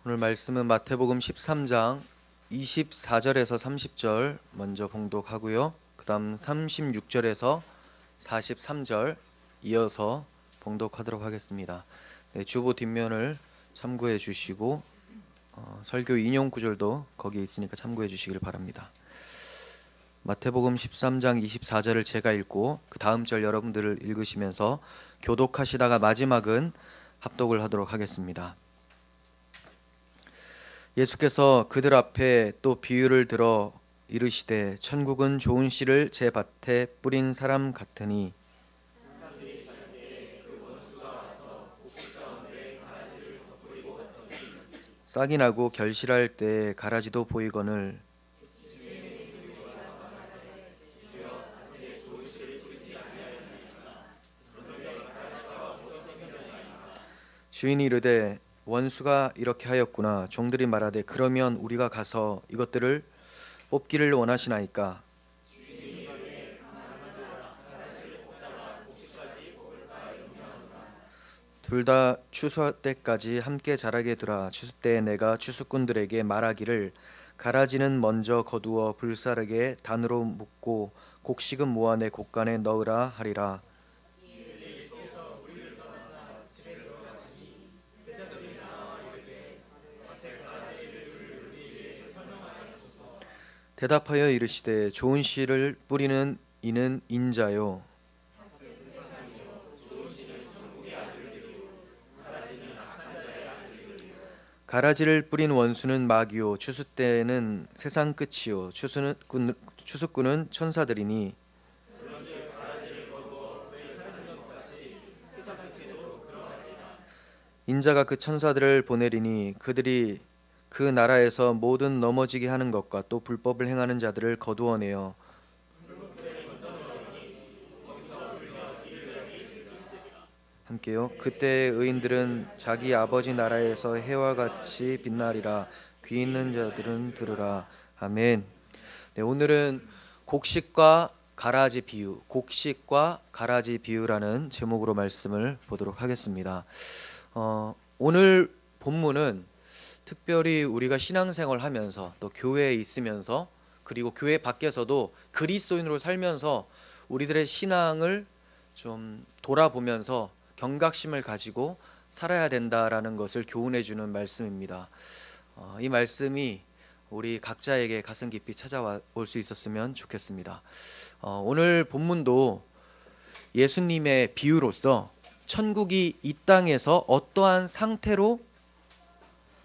오늘 말씀은 마태복음 13장 24절에서 30절 먼저 봉독하고요. 그 다음 36절에서 43절 이어서 봉독하도록 하겠습니다. 네, 주보 뒷면을 참고해 주시고 설교 인용 구절도 거기에 있으니까 참고해 주시길 바랍니다. 마태복음 13장 24절을 제가 읽고 그 다음 절 여러분들을 읽으시면서 교독하시다가 마지막은 합독을 하도록 하겠습니다. 예수께서 그들 앞에 또 비유를 들어 이르시되 천국은 좋은 씨를 제 밭에 뿌린 사람 같으니 싹이 나고 결실할 때 가라지도 보이거늘 주인이 이르되 원수가 이렇게 하였구나. 종들이 말하되 그러면 우리가 가서 이것들을 뽑기를 원하시나이까. 둘 다 추수 때까지 함께 자라게 두라. 추수 때에 내가 추수꾼들에게 말하기를 가라지는 먼저 거두어 불사르게 단으로 묶고 곡식은 모아 내 곡간에 넣으라 하리라. 대답하여 이르시되 좋은 씨를 뿌리는 이는 인자요 가라지를 뿌린 원수는 마귀요 추수 때는 세상 끝이요 추수꾼은 천사들이니 인자가 그 천사들을 보내리니 그들이 그 나라에서 모든 넘어지게 하는 것과 또 불법을 행하는 자들을 거두어내어 함께요. 그때의 의인들은 자기 아버지 나라에서 해와 같이 빛나리라. 귀 있는 자들은 들으라. 아멘. 네, 오늘은 곡식과 가라지 비유라는 제목으로 말씀을 보도록 하겠습니다. 오늘 본문은 특별히 우리가 신앙생활을 하면서 또 교회에 있으면서 그리고 교회 밖에서도 그리스도인으로 살면서 우리들의 신앙을 좀 돌아보면서 경각심을 가지고 살아야 된다라는 것을 교훈해 주는 말씀입니다. 이 말씀이 우리 각자에게 가슴 깊이 찾아올 수 있었으면 좋겠습니다. 오늘 본문도 예수님의 비유로서 천국이 이 땅에서 어떠한 상태로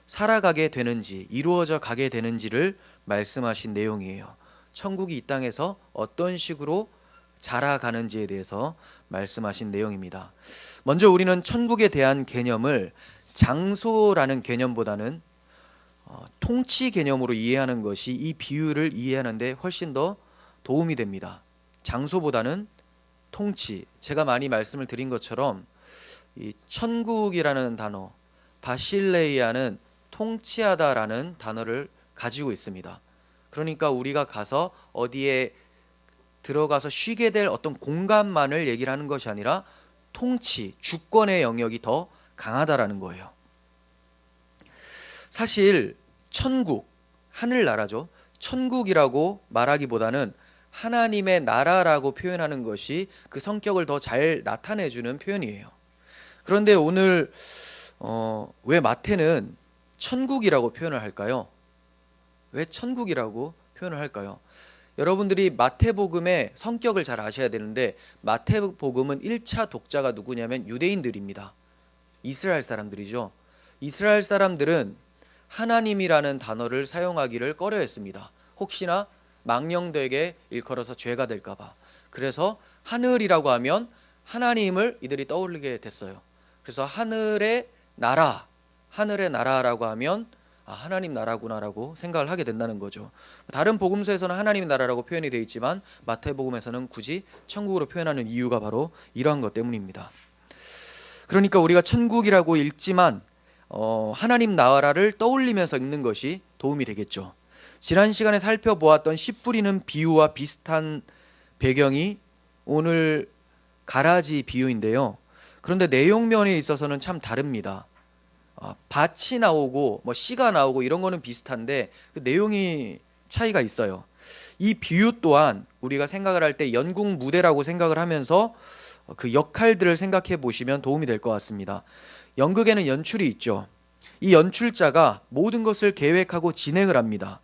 살아가게 되는지, 이루어져 가게 되는지를 말씀하신 내용이에요. 천국이 이 땅에서 어떤 식으로 자라가는지에 대해서 말씀하신 내용입니다. 먼저 우리는 천국에 대한 개념을 장소라는 개념보다는 통치 개념으로 이해하는 것이 이 비유를 이해하는 데 훨씬 더 도움이 됩니다. 장소보다는 통치. 제가 많이 말씀을 드린 것처럼 이 천국이라는 단어, 바실레이아는 통치하다라는 단어를 가지고 있습니다. 그러니까 우리가 가서 어디에 들어가서 쉬게 될 어떤 공간만을 얘기를 하는 것이 아니라 통치, 주권의 영역이 더 강하다라는 거예요. 사실 천국, 하늘나라죠. 천국이라고 말하기보다는 하나님의 나라라고 표현하는 것이 그 성격을 더 잘 나타내주는 표현이에요. 그런데 오늘 왜 마태는 천국이라고 표현을 할까요? 왜 천국이라고 표현을 할까요? 여러분들이 마태복음의 성격을 잘 아셔야 되는데 마태복음은 1차 독자가 누구냐면 유대인들입니다. 이스라엘 사람들이죠. 이스라엘 사람들은 하나님이라는 단어를 사용하기를 꺼려했습니다. 혹시나 망령되게 일컬어서 죄가 될까봐. 그래서 하늘이라고 하면 하나님을 이들이 떠올리게 됐어요. 그래서 하늘의 나라라고 하면 하나님 나라구나라고 생각을 하게 된다는 거죠. 다른 복음서에서는 하나님 나라라고 표현이 되어 있지만 마태복음에서는 굳이 천국으로 표현하는 이유가 바로 이러한 것 때문입니다. 그러니까 우리가 천국이라고 읽지만 하나님 나라를 떠올리면서 읽는 것이 도움이 되겠죠. 지난 시간에 살펴보았던 씨 뿌리는 비유와 비슷한 배경이 오늘 가라지 비유인데요. 그런데 내용면에 있어서는 참 다릅니다. 밭이 나오고 뭐 씨가 나오고 이런 거는 비슷한데 그 내용이 차이가 있어요. 이 비유 또한 우리가 생각을 할 때 연극 무대라고 생각을 하면서 그 역할들을 생각해 보시면 도움이 될 것 같습니다. 연극에는 연출이 있죠. 이 연출자가 모든 것을 계획하고 진행을 합니다.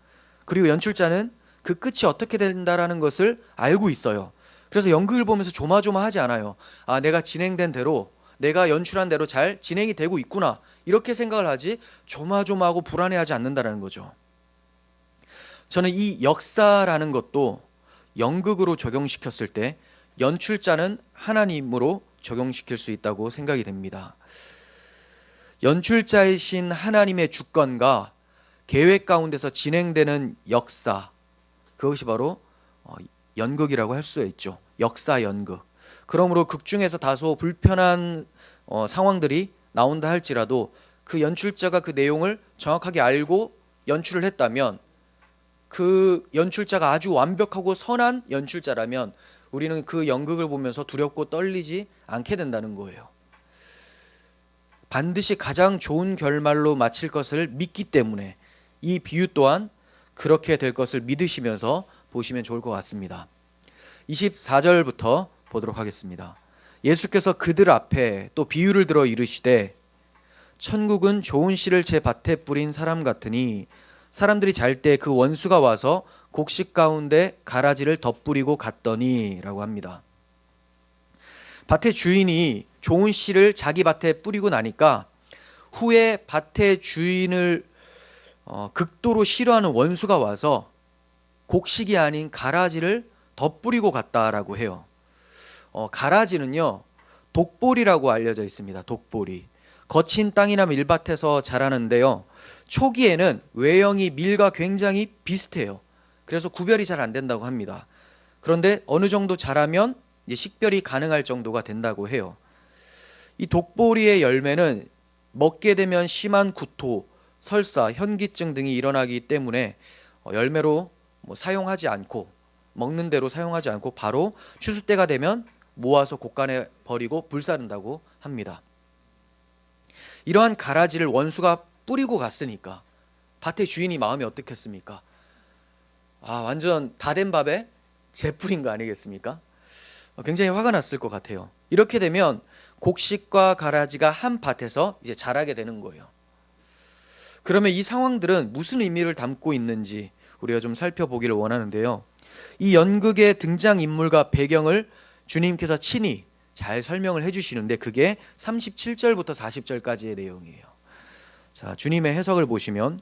그리고 연출자는 그 끝이 어떻게 된다라는 것을 알고 있어요. 그래서 연극을 보면서 조마조마하지 않아요. 내가 진행된 대로, 내가 연출한 대로 잘 진행이 되고 있구나, 이렇게 생각을 하지 조마조마하고 불안해하지 않는다는 거죠. 저는 이 역사라는 것도 연극으로 적용시켰을 때 연출자는 하나님으로 적용시킬 수 있다고 생각이 됩니다. 연출자이신 하나님의 주권과 계획 가운데서 진행되는 역사, 그것이 바로 연극이라고 할 수 있죠. 역사 연극. 그러므로 극 중에서 다소 불편한 상황들이 나온다 할지라도 그 연출자가 그 내용을 정확하게 알고 연출을 했다면, 그 연출자가 아주 완벽하고 선한 연출자라면 우리는 그 연극을 보면서 두렵고 떨리지 않게 된다는 거예요. 반드시 가장 좋은 결말로 마칠 것을 믿기 때문에 이 비유 또한 그렇게 될 것을 믿으시면서 보시면 좋을 것 같습니다. 24절부터 보도록 하겠습니다. 예수께서 그들 앞에 또 비유를 들어 이르시되 천국은 좋은 씨를 제 밭에 뿌린 사람 같으니 사람들이 잘 때 그 원수가 와서 곡식 가운데 가라지를 덧뿌리고 갔더니 라고 합니다. 밭의 주인이 좋은 씨를 자기 밭에 뿌리고 나니까 후에 밭의 주인을 극도로 싫어하는 원수가 와서 곡식이 아닌 가라지를 덧뿌리고 갔다라고 해요. 가라지는요, 독보리라고 알려져 있습니다. 독보리. 거친 땅이나 밀밭에서 자라는데요, 초기에는 외형이 밀과 굉장히 비슷해요. 그래서 구별이 잘 안 된다고 합니다. 그런데 어느 정도 자라면 이제 식별이 가능할 정도가 된다고 해요. 이 독보리의 열매는 먹게 되면 심한 구토, 설사, 현기증 등이 일어나기 때문에 열매로 사용하지 않고, 먹는 대로 사용하지 않고 바로 추수 때가 되면 모아서 곳간에 버리고 불사른다고 합니다. 이러한 가라지를 원수가 뿌리고 갔으니까 밭의 주인이 마음이 어떻겠습니까? 완전 다 된 밥에 재 뿌린 거 아니겠습니까? 굉장히 화가 났을 것 같아요. 이렇게 되면 곡식과 가라지가 한 밭에서 이제 자라게 되는 거예요. 그러면 이 상황들은 무슨 의미를 담고 있는지 우리가 좀 살펴보기를 원하는데요. 이 연극의 등장인물과 배경을 주님께서 친히 잘 설명을 해주시는데 그게 37절부터 40절까지의 내용이에요. 자, 주님의 해석을 보시면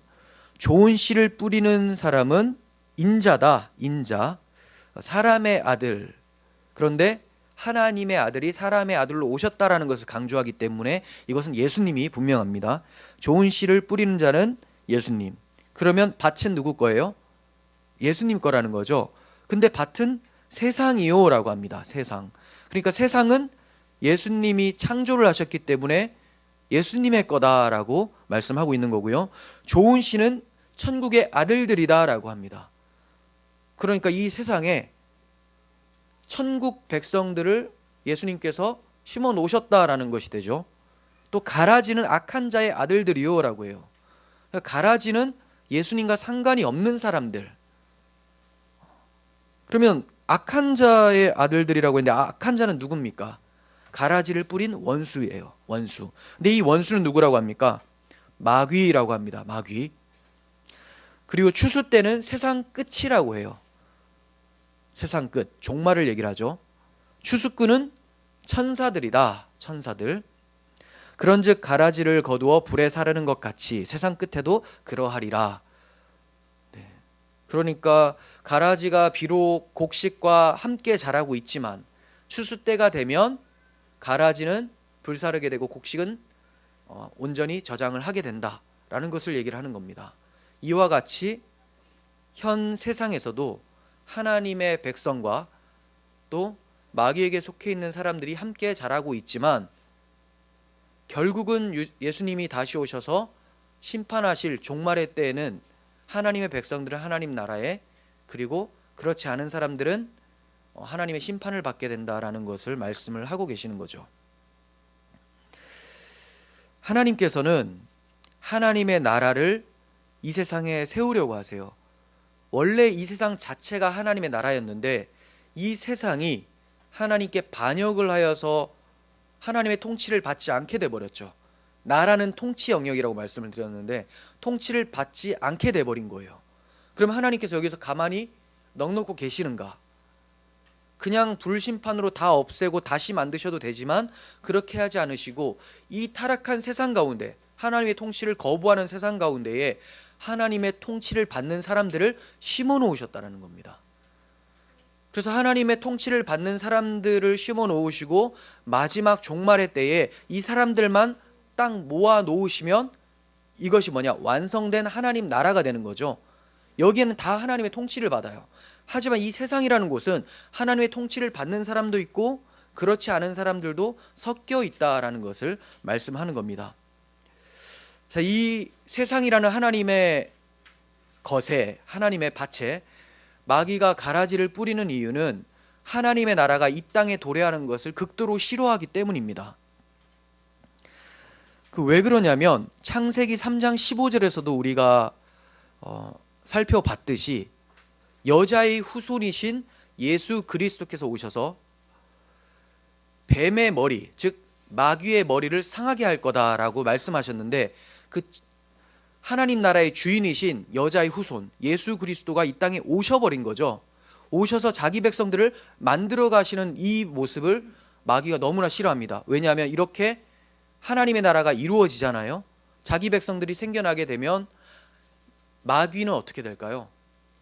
좋은 씨를 뿌리는 사람은 인자다, 인자, 사람의 아들. 그런데 하나님의 아들이 사람의 아들로 오셨다라는 것을 강조하기 때문에 이것은 예수님이 분명합니다. 좋은 씨를 뿌리는 자는 예수님. 그러면 밭은 누구 거예요? 예수님 거라는 거죠. 근데 밭은 세상이요 라고 합니다. 세상. 그러니까 세상은 예수님이 창조를 하셨기 때문에 예수님의 거다라고 말씀하고 있는 거고요. 좋은 씨는 천국의 아들들이다라고 합니다. 그러니까 이 세상에 천국 백성들을 예수님께서 심어 놓으셨다라는 것이 되죠. 또 가라지는 악한 자의 아들들이요 라고 해요. 그러니까 가라지는 예수님과 상관이 없는 사람들. 그러면 악한 자의 아들들이라고 했는데 악한 자는 누굽니까? 가라지를 뿌린 원수예요. 원수. 근데 이 원수는 누구라고 합니까? 마귀라고 합니다. 마귀. 그리고 추수 때는 세상 끝이라고 해요. 세상 끝, 종말을 얘기를 하죠. 추수꾼은 천사들이다. 천사들. 그런즉 가라지를 거두어 불에 사르는 것 같이 세상 끝에도 그러하리라. 네. 그러니까 가라지가 비록 곡식과 함께 자라고 있지만 추수 때가 되면 가라지는 불사르게 되고 곡식은 온전히 저장을 하게 된다라는 것을 얘기를 하는 겁니다. 이와 같이 현 세상에서도 하나님의 백성과 또 마귀에게 속해 있는 사람들이 함께 자라고 있지만 결국은 예수님이 다시 오셔서 심판하실 종말의 때에는 하나님의 백성들은 하나님 나라에, 그리고 그렇지 않은 사람들은 하나님의 심판을 받게 된다라는 것을 말씀을 하고 계시는 거죠. 하나님께서는 하나님의 나라를 이 세상에 세우려고 하세요. 원래 이 세상 자체가 하나님의 나라였는데 이 세상이 하나님께 반역을 하여서 하나님의 통치를 받지 않게 돼버렸죠. 나라는 통치 영역이라고 말씀을 드렸는데 통치를 받지 않게 돼버린 거예요. 그럼 하나님께서 여기서 가만히 넋놓고 계시는가? 그냥 불심판으로 다 없애고 다시 만드셔도 되지만 그렇게 하지 않으시고 이 타락한 세상 가운데, 하나님의 통치를 거부하는 세상 가운데에 하나님의 통치를 받는 사람들을 심어 놓으셨다는 겁니다. 그래서 하나님의 통치를 받는 사람들을 심어 놓으시고 마지막 종말의 때에 이 사람들만 딱 모아 놓으시면 이것이 뭐냐? 완성된 하나님 나라가 되는 거죠. 여기에는 다 하나님의 통치를 받아요. 하지만 이 세상이라는 곳은 하나님의 통치를 받는 사람도 있고 그렇지 않은 사람들도 섞여 있다라는 것을 말씀하는 겁니다. 자, 이 세상이라는 하나님의 것에, 하나님의 밭에 마귀가 가라지를 뿌리는 이유는 하나님의 나라가 이 땅에 도래하는 것을 극도로 싫어하기 때문입니다. 왜 그러냐면 창세기 3장 15절에서도 우리가 살펴봤듯이 여자의 후손이신 예수 그리스도께서 오셔서 뱀의 머리, 즉 마귀의 머리를 상하게 할 거다라고 말씀하셨는데 그 하나님 나라의 주인이신 여자의 후손 예수 그리스도가 이 땅에 오셔버린 거죠. 오셔서 자기 백성들을 만들어 가시는 이 모습을 마귀가 너무나 싫어합니다. 왜냐하면 이렇게 하나님의 나라가 이루어지잖아요. 자기 백성들이 생겨나게 되면 마귀는 어떻게 될까요?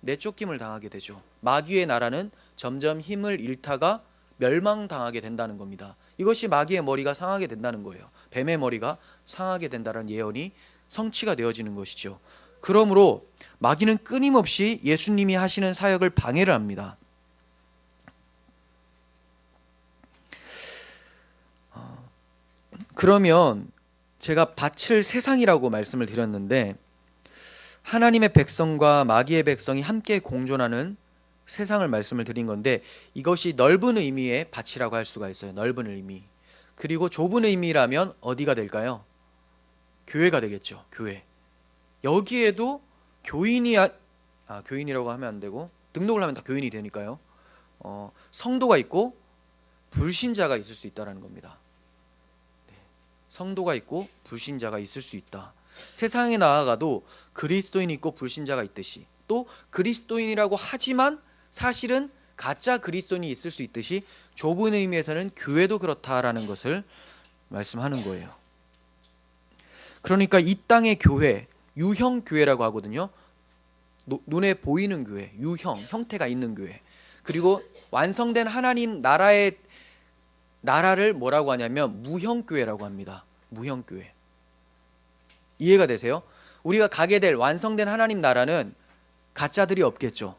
내쫓김을 당하게 되죠. 마귀의 나라는 점점 힘을 잃다가 멸망당하게 된다는 겁니다. 이것이 마귀의 머리가 상하게 된다는 거예요. 뱀의 머리가 상하게 된다는 예언이 성취가 되어지는 것이죠. 그러므로 마귀는 끊임없이 예수님이 하시는 사역을 방해를 합니다. 그러면 제가 밭을 세상이라고 말씀을 드렸는데 하나님의 백성과 마귀의 백성이 함께 공존하는 세상을 말씀을 드린 건데 이것이 넓은 의미의 밭이라고 할 수가 있어요. 넓은 의미. 그리고 좁은 의미라면 어디가 될까요? 교회가 되겠죠. 교회. 여기에도 교인이라고 하면 안 되고 등록을 하면 다 교인이 되니까요. 성도가 있고 불신자가 있을 수 있다는 겁니다. 성도가 있고 불신자가 있을 수 있다. 세상에 나아가도 그리스도인이 있고 불신자가 있듯이 또 그리스도인이라고 하지만 사실은 가짜 그리스도인이 있을 수 있듯이 좁은 의미에서는 교회도 그렇다라는 것을 말씀하는 거예요. 그러니까 이 땅의 교회, 유형 교회라고 하거든요. 눈에 보이는 교회, 유형, 형태가 있는 교회. 그리고 완성된 하나님 나라를 뭐라고 하냐면 무형교회라고 합니다. 무형교회. 이해가 되세요? 우리가 가게 될 완성된 하나님 나라는 가짜들이 없겠죠.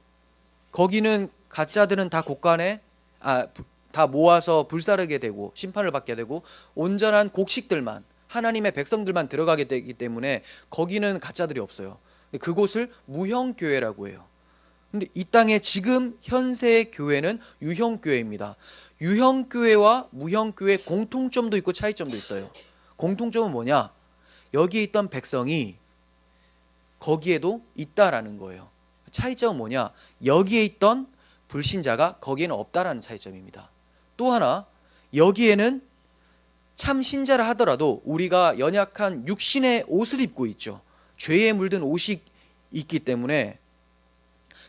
거기는 가짜들은 다 곳간에 다 모아서 불사르게 되고 심판을 받게 되고 온전한 곡식들만 하나님의 백성들만 들어가게 되기 때문에 거기는 가짜들이 없어요. 그곳을 무형교회라고 해요. 근데 이 땅에 지금 현세의 교회는 유형교회입니다. 유형교회와 무형교회 공통점도 있고 차이점도 있어요. 공통점은 뭐냐? 여기에 있던 백성이 거기에도 있다라는 거예요. 차이점은 뭐냐? 여기에 있던 불신자가 거기에는 없다라는 차이점입니다. 또 하나, 여기에는 참 신자라 하더라도 우리가 연약한 육신의 옷을 입고 있죠. 죄에 물든 옷이 있기 때문에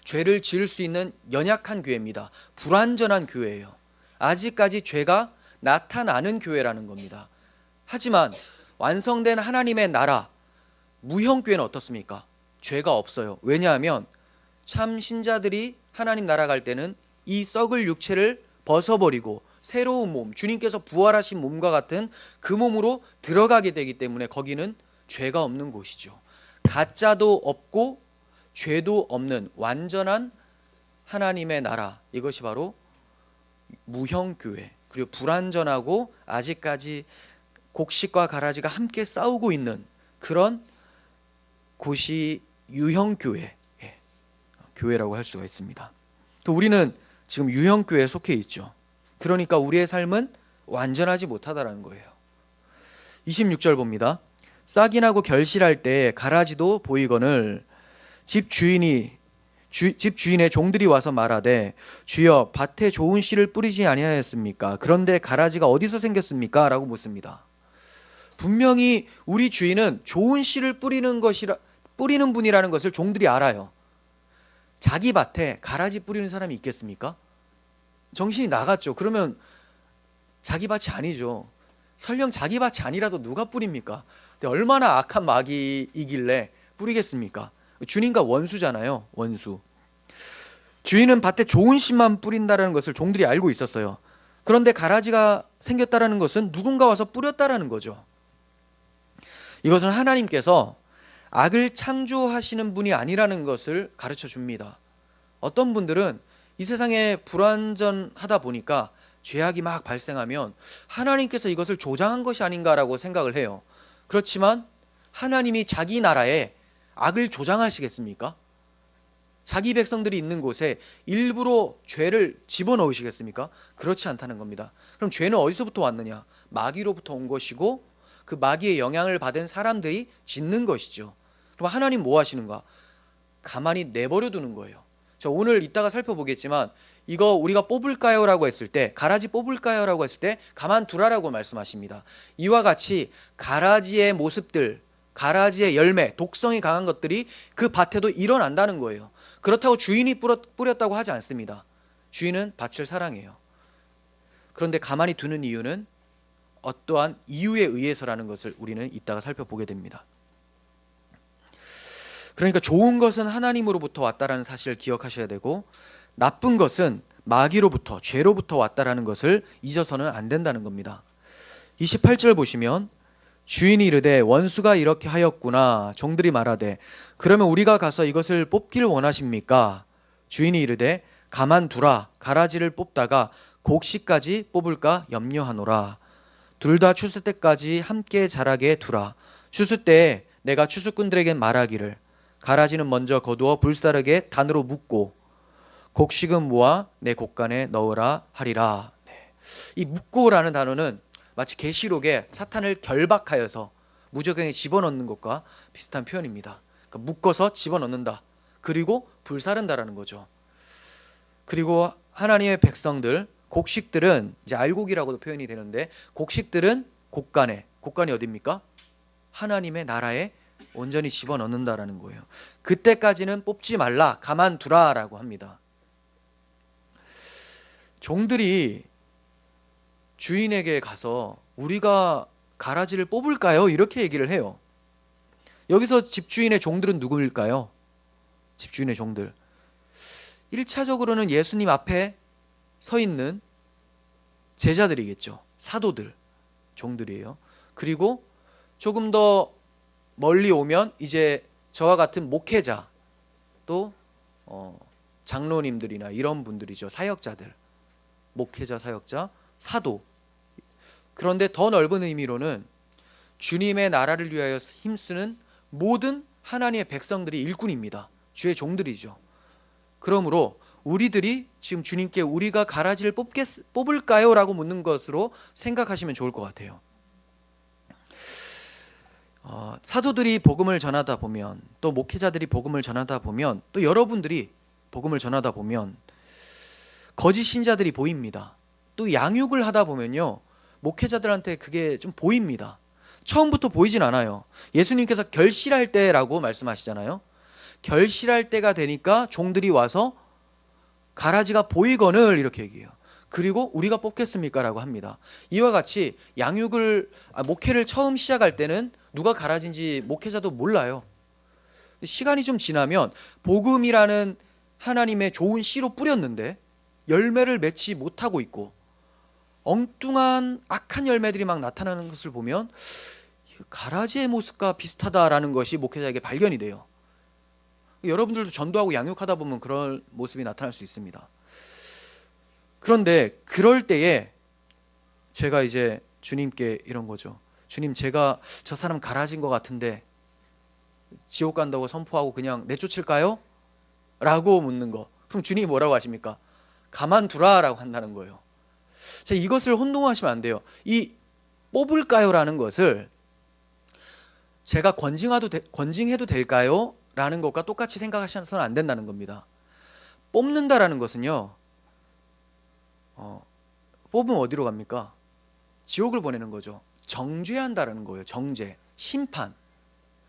죄를 지을 수 있는 연약한 교회입니다. 불완전한 교회예요. 아직까지 죄가 나타나는 교회라는 겁니다. 하지만 완성된 하나님의 나라 무형교회는 어떻습니까? 죄가 없어요. 왜냐하면 참 신자들이 하나님 나라 갈 때는 이 썩을 육체를 벗어버리고 새로운 몸, 주님께서 부활하신 몸과 같은 그 몸으로 들어가게 되기 때문에 거기는 죄가 없는 곳이죠. 가짜도 없고 죄도 없는 완전한 하나님의 나라, 이것이 바로 무형교회. 그리고 불완전하고 아직까지 곡식과 가라지가 함께 싸우고 있는 그런 곳이 유형교회, 교회라고 할 수가 있습니다. 또 우리는 지금 유형교회에 속해 있죠. 그러니까 우리의 삶은 완전하지 못하다라는 거예요. 26절 봅니다. 싹이 나고 결실할 때 가라지도 보이거늘 집 주인의 종들이 와서 말하되 주여 밭에 좋은 씨를 뿌리지 아니하였습니까? 그런데 가라지가 어디서 생겼습니까? 라고 묻습니다. 분명히 우리 주인은 좋은 씨를 뿌리는 분이라는 것을 종들이 알아요. 자기 밭에 가라지 뿌리는 사람이 있겠습니까? 정신이 나갔죠. 그러면 자기 밭이 아니죠. 설령 자기 밭이 아니라도 누가 뿌립니까? 근데 얼마나 악한 마귀이길래 뿌리겠습니까? 주님과 원수잖아요. 원수. 주인은 밭에 좋은 씨만 뿌린다는 것을 종들이 알고 있었어요. 그런데 가라지가 생겼다는 것은 누군가 와서 뿌렸다는 거죠. 이것은 하나님께서 악을 창조하시는 분이 아니라는 것을 가르쳐 줍니다. 어떤 분들은 이 세상에 불완전하다 보니까 죄악이 막 발생하면 하나님께서 이것을 조장한 것이 아닌가라고 생각을 해요. 그렇지만 하나님이 자기 나라에 악을 조장하시겠습니까? 자기 백성들이 있는 곳에 일부러 죄를 집어넣으시겠습니까? 그렇지 않다는 겁니다. 그럼 죄는 어디서부터 왔느냐? 마귀로부터 온 것이고 그 마귀의 영향을 받은 사람들이 짓는 것이죠. 그럼 하나님 뭐 하시는가? 가만히 내버려 두는 거예요. 자, 오늘 이따가 살펴보겠지만 이거 우리가 뽑을까요? 라고 했을 때, 가라지 뽑을까요? 라고 했을 때 가만 두라라고 말씀하십니다. 이와 같이 가라지의 모습들, 가라지의 열매, 독성이 강한 것들이 그 밭에도 일어난다는 거예요. 그렇다고 주인이 뿌렸다고 하지 않습니다. 주인은 밭을 사랑해요. 그런데 가만히 두는 이유는 어떠한 이유에 의해서라는 것을 우리는 이따가 살펴보게 됩니다. 그러니까 좋은 것은 하나님으로부터 왔다라는 사실을 기억하셔야 되고 나쁜 것은 마귀로부터, 죄로부터 왔다라는 것을 잊어서는 안 된다는 겁니다. 28절 보시면 주인이 이르되 원수가 이렇게 하였구나. 종들이 말하되 그러면 우리가 가서 이것을 뽑기를 원하십니까? 주인이 이르되 가만두라. 가라지를 뽑다가 곡식까지 뽑을까 염려하노라. 둘 다 추수 때까지 함께 자라게 두라. 추수 때에 내가 추수꾼들에게 말하기를 가라지는 먼저 거두어 불사르게 단으로 묶고 곡식은 모아 내 곡간에 넣으라 하리라. 네. 이 묶고라는 단어는 마치 계시록에 사탄을 결박하여서 무저갱에 집어넣는 것과 비슷한 표현입니다. 그러니까 묶어서 집어넣는다. 그리고 불사른다라는 거죠. 그리고 하나님의 백성들, 곡식들은 이제 알곡이라고도 표현이 되는데 곡식들은 곡간에, 곡간이 어디입니까? 하나님의 나라에 온전히 집어넣는다라는 거예요. 그때까지는 뽑지 말라, 가만두라라고 합니다. 종들이 주인에게 가서 우리가 가라지를 뽑을까요? 이렇게 얘기를 해요. 여기서 집주인의 종들은 누구일까요? 집주인의 종들. 1차적으로는 예수님 앞에 서 있는 제자들이겠죠. 사도들, 종들이에요. 그리고 조금 더 멀리 오면 이제 저와 같은 목회자, 또 장로님들이나 이런 분들이죠. 사역자들, 목회자, 사역자, 사도. 그런데 더 넓은 의미로는 주님의 나라를 위하여 힘쓰는 모든 하나님의 백성들이 일꾼입니다. 주의 종들이죠. 그러므로 우리들이 지금 주님께 우리가 가라지를 뽑을까요? 라고 묻는 것으로 생각하시면 좋을 것 같아요. 사도들이 복음을 전하다 보면, 또 목회자들이 복음을 전하다 보면, 또 여러분들이 복음을 전하다 보면 거짓 신자들이 보입니다. 또 양육을 하다 보면요, 목회자들한테 그게 좀 보입니다. 처음부터 보이진 않아요. 예수님께서 결실할 때라고 말씀하시잖아요. 결실할 때가 되니까 종들이 와서 가라지가 보이거늘 이렇게 얘기해요. 그리고 우리가 뽑겠습니까? 라고 합니다. 이와 같이 목회를 처음 시작할 때는 누가 가라지인지 목회자도 몰라요. 시간이 좀 지나면 복음이라는 하나님의 좋은 씨로 뿌렸는데 열매를 맺지 못하고 있고 엉뚱한 악한 열매들이 막 나타나는 것을 보면 가라지의 모습과 비슷하다라는 것이 목회자에게 발견이 돼요. 여러분들도 전도하고 양육하다 보면 그런 모습이 나타날 수 있습니다. 그런데 그럴 때에 제가 이제 주님께 이런 거죠. 주님, 제가 저 사람 가라진 것 같은데 지옥 간다고 선포하고 그냥 내쫓을까요? 라고 묻는 거. 그럼 주님이 뭐라고 하십니까? 가만두라 라고 한다는 거예요. 자, 이것을 혼동하시면 안 돼요. 이 뽑을까요? 라는 것을 제가 권징해도 될까요? 라는 것과 똑같이 생각하셔서는 안 된다는 겁니다. 뽑는다라는 것은요, 뽑으면 어디로 갑니까? 지옥을 보내는 거죠. 정죄한다라는 거예요. 정죄, 심판.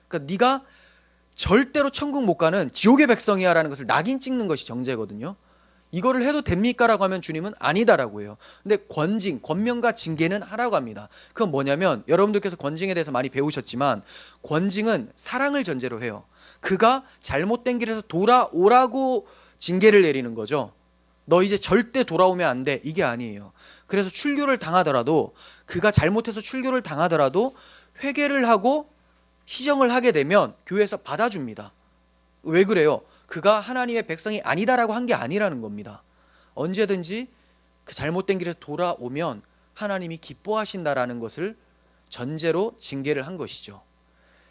그러니까 네가 절대로 천국 못 가는 지옥의 백성이야 라는 것을 낙인 찍는 것이 정죄거든요. 이거를 해도 됩니까? 라고 하면 주님은 아니다라고 해요. 근데 권명과 징계는 하라고 합니다. 그건 뭐냐면, 여러분들께서 권징에 대해서 많이 배우셨지만, 권징은 사랑을 전제로 해요. 그가 잘못된 길에서 돌아오라고 징계를 내리는 거죠. 너 이제 절대 돌아오면 안 돼, 이게 아니에요. 그래서 출교를 당하더라도, 그가 잘못해서 출교를 당하더라도 회개를 하고 시정을 하게 되면 교회에서 받아줍니다. 왜 그래요? 그가 하나님의 백성이 아니다라고 한 게 아니라는 겁니다. 언제든지 그 잘못된 길에서 돌아오면 하나님이 기뻐하신다라는 것을 전제로 징계를 한 것이죠.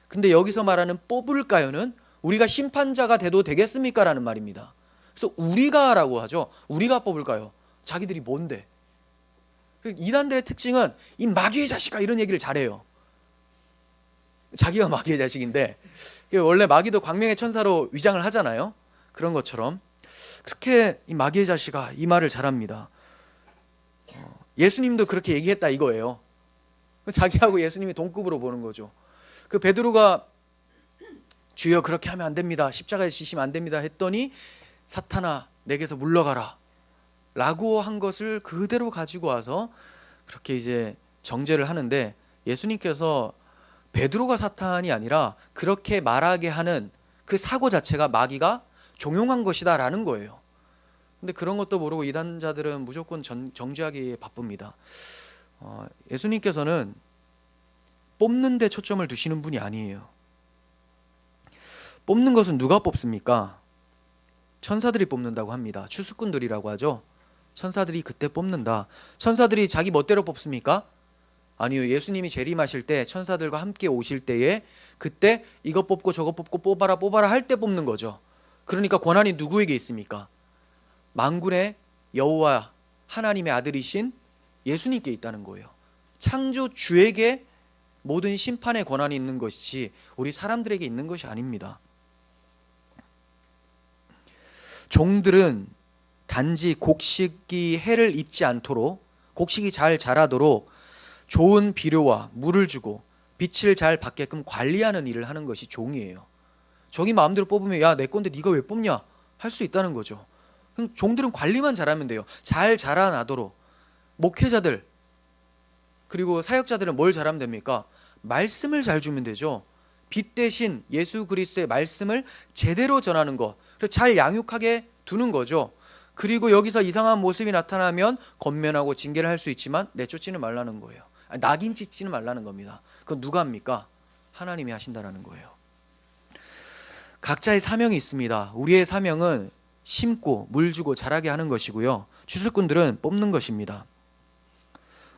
근데 여기서 말하는 뽑을까요는 우리가 심판자가 돼도 되겠습니까? 라는 말입니다. 그래서 우리가라고 하죠. 우리가 뽑을까요? 자기들이 뭔데? 이단들의 특징은 이 마귀의 자식아 이런 얘기를 잘해요. 자기가 마귀의 자식인데, 원래 마귀도 광명의 천사로 위장을 하잖아요. 그런 것처럼 그렇게 이 마귀의 자식아 이 말을 잘합니다. 예수님도 그렇게 얘기했다 이거예요. 자기하고 예수님이 동급으로 보는 거죠. 그 베드로가 주여 그렇게 하면 안 됩니다, 십자가에 지시면 안 됩니다 했더니 사탄아 내게서 물러가라 라고 한 것을 그대로 가지고 와서 그렇게 이제 정죄를 하는데, 예수님께서 베드로가 사탄이 아니라 그렇게 말하게 하는 그 사고 자체가 마귀가 종용한 것이다 라는 거예요. 근데 그런 것도 모르고 이단자들은 무조건 정죄하기에 바쁩니다. 예수님께서는 뽑는 데 초점을 두시는 분이 아니에요. 뽑는 것은 누가 뽑습니까? 천사들이 뽑는다고 합니다. 추수꾼들이라고 하죠. 천사들이 그때 뽑는다. 천사들이 자기 멋대로 뽑습니까? 아니요. 예수님이 재림하실 때 천사들과 함께 오실 때에 그때 이거 뽑고 저거 뽑고 뽑아라 할 때 뽑는 거죠. 그러니까 권한이 누구에게 있습니까? 만군의 여호와 하나님의 아들이신 예수님께 있다는 거예요. 창조주에게 모든 심판의 권한이 있는 것이지 우리 사람들에게 있는 것이 아닙니다. 종들은 단지 곡식이 해를 입지 않도록, 곡식이 잘 자라도록 좋은 비료와 물을 주고 빛을 잘 받게끔 관리하는 일을 하는 것이 종이에요. 종이 마음대로 뽑으면 야 내 건데 네가 왜 뽑냐 할 수 있다는 거죠. 그럼 종들은 관리만 잘하면 돼요. 잘 자라나도록. 목회자들 그리고 사역자들은 뭘 잘하면 됩니까? 말씀을 잘 주면 되죠. 빛 대신 예수 그리스도의 말씀을 제대로 전하는 것, 그래서 잘 양육하게 두는 거죠. 그리고 여기서 이상한 모습이 나타나면 권면하고 징계를 할 수 있지만 내쫓지는 말라는 거예요. 낙인 찍지는 말라는 겁니다. 그건 누가 합니까? 하나님이 하신다라는 거예요. 각자의 사명이 있습니다. 우리의 사명은 심고 물 주고 자라게 하는 것이고요. 추수꾼들은 뽑는 것입니다.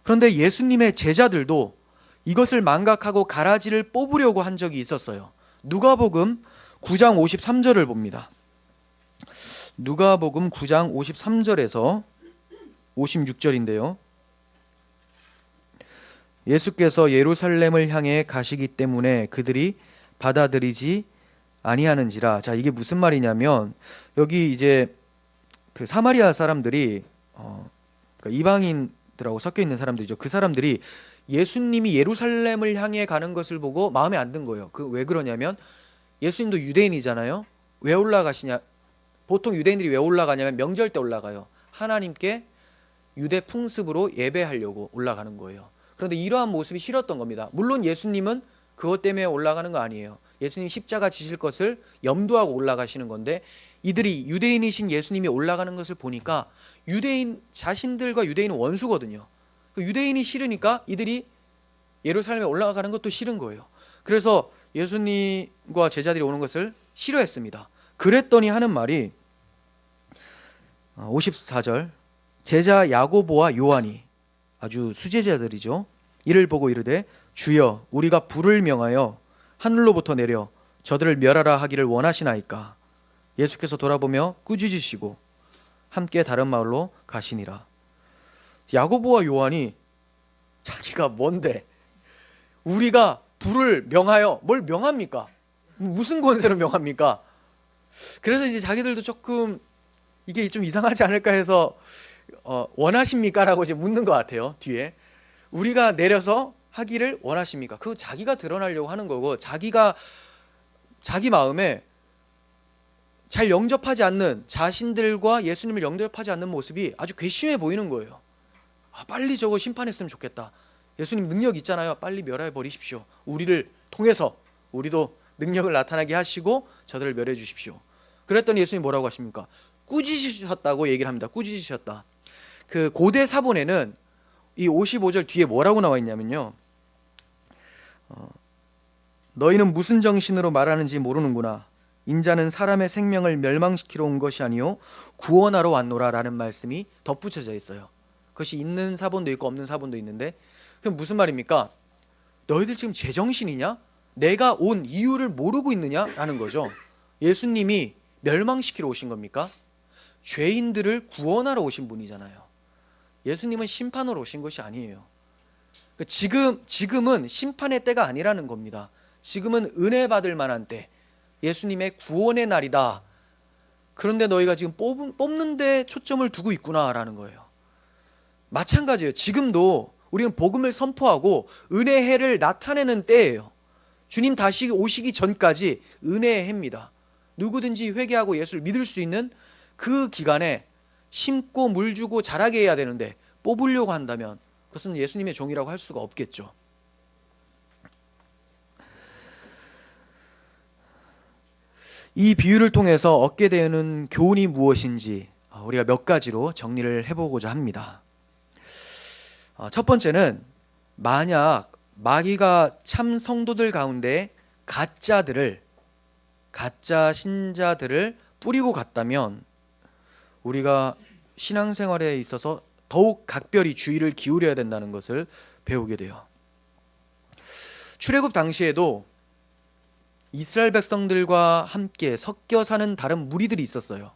그런데 예수님의 제자들도 이것을 망각하고 가라지를 뽑으려고 한 적이 있었어요. 누가복음 9장 53절을 봅니다. 누가복음 9장 53절에서 56절인데요. 예수께서 예루살렘을 향해 가시기 때문에 그들이 받아들이지 아니하는지라. 자, 이게 무슨 말이냐면 여기 이제 그 사마리아 사람들이 그러니까 이방인들하고 섞여 있는 사람들이죠. 그 사람들이 예수님이 예루살렘을 향해 가는 것을 보고 마음에 안 든 거예요. 그 왜 그러냐면 예수님도 유대인이잖아요. 왜 올라가시냐? 보통 유대인들이 왜 올라가냐면 명절 때 올라가요. 하나님께 유대 풍습으로 예배하려고 올라가는 거예요. 그런데 이러한 모습이 싫었던 겁니다. 물론 예수님은 그것 때문에 올라가는 거 아니에요. 예수님 십자가 지실 것을 염두하고 올라가시는 건데, 이들이 유대인이신 예수님이 올라가는 것을 보니까 유대인 자신들과 유대인은 원수거든요. 유대인이 싫으니까 이들이 예루살렘에 올라가는 것도 싫은 거예요. 그래서 예수님과 제자들이 오는 것을 싫어했습니다. 그랬더니 하는 말이 54절, 제자 야고보와 요한이, 아주 수제자들이죠, 이를 보고 이르되 주여 우리가 불을 명하여 하늘로부터 내려 저들을 멸하라 하기를 원하시나이까. 예수께서 돌아보며 꾸짖으시고 함께 다른 마을로 가시니라. 야고보와 요한이 자기가 뭔데, 우리가 불을 명하여, 뭘 명합니까? 무슨 권세로 명합니까? 그래서 이제 자기들도 조금 이게 좀 이상하지 않을까 해서 원하십니까? 라고 이제 묻는 것 같아요. 뒤에 우리가 내려서 하기를 원하십니까? 그거 자기가 드러나려고 하는 거고, 자기가 자기 마음에 잘 영접하지 않는, 자신들과 예수님을 영접하지 않는 모습이 아주 괘씸해 보이는 거예요. 빨리 저거 심판했으면 좋겠다. 예수님 능력 있잖아요. 빨리 멸해 버리십시오. 우리를 통해서 우리도 능력을 나타나게 하시고 저들을 멸해 주십시오. 그랬더니 예수님 뭐라고 하십니까? 꾸짖으셨다고 얘기를 합니다. 꾸짖으셨다. 그 고대 사본에는 이 55절 뒤에 뭐라고 나와 있냐면요, 너희는 무슨 정신으로 말하는지 모르는구나. 인자는 사람의 생명을 멸망시키러 온 것이 아니요 구원하러 왔노라 라는 말씀이 덧붙여져 있어요. 그것이 있는 사본도 있고 없는 사본도 있는데, 그럼 무슨 말입니까? 너희들 지금 제정신이냐? 내가 온 이유를 모르고 있느냐? 라는 거죠. 예수님이 멸망시키러 오신 겁니까? 죄인들을 구원하러 오신 분이잖아요. 예수님은 심판으로 오신 것이 아니에요. 지금은 심판의 때가 아니라는 겁니다. 지금은 은혜 받을 만한 때, 예수님의 구원의 날이다. 그런데 너희가 지금 뽑는 데 초점을 두고 있구나 라는 거예요. 마찬가지예요. 지금도 우리는 복음을 선포하고 은혜의 해를 나타내는 때예요. 주님 다시 오시기 전까지 은혜의 해입니다. 누구든지 회개하고 예수를 믿을 수 있는 그 기간에 심고 물 주고 자라게 해야 되는데, 뽑으려고 한다면 그것은 예수님의 종이라고 할 수가 없겠죠. 이 비유를 통해서 얻게 되는 교훈이 무엇인지 우리가 몇 가지로 정리를 해보고자 합니다. 첫 번째는, 만약 마귀가 참 성도들 가운데 가짜 신자들을 뿌리고 갔다면 우리가 신앙생활에 있어서 더욱 각별히 주의를 기울여야 된다는 것을 배우게 돼요. 출애굽 당시에도 이스라엘 백성들과 함께 섞여 사는 다른 무리들이 있었어요.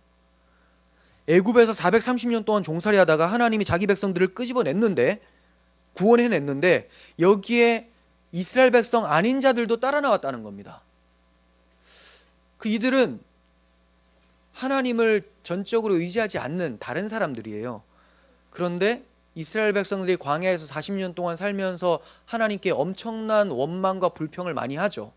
애굽에서 430년 동안 종살이 하다가 하나님이 자기 백성들을 끄집어냈는데, 구원해냈는데, 여기에 이스라엘 백성 아닌 자들도 따라 나왔다는 겁니다. 이들은 하나님을 전적으로 의지하지 않는 다른 사람들이에요. 그런데 이스라엘 백성들이 광야에서 40년 동안 살면서 하나님께 엄청난 원망과 불평을 많이 하죠.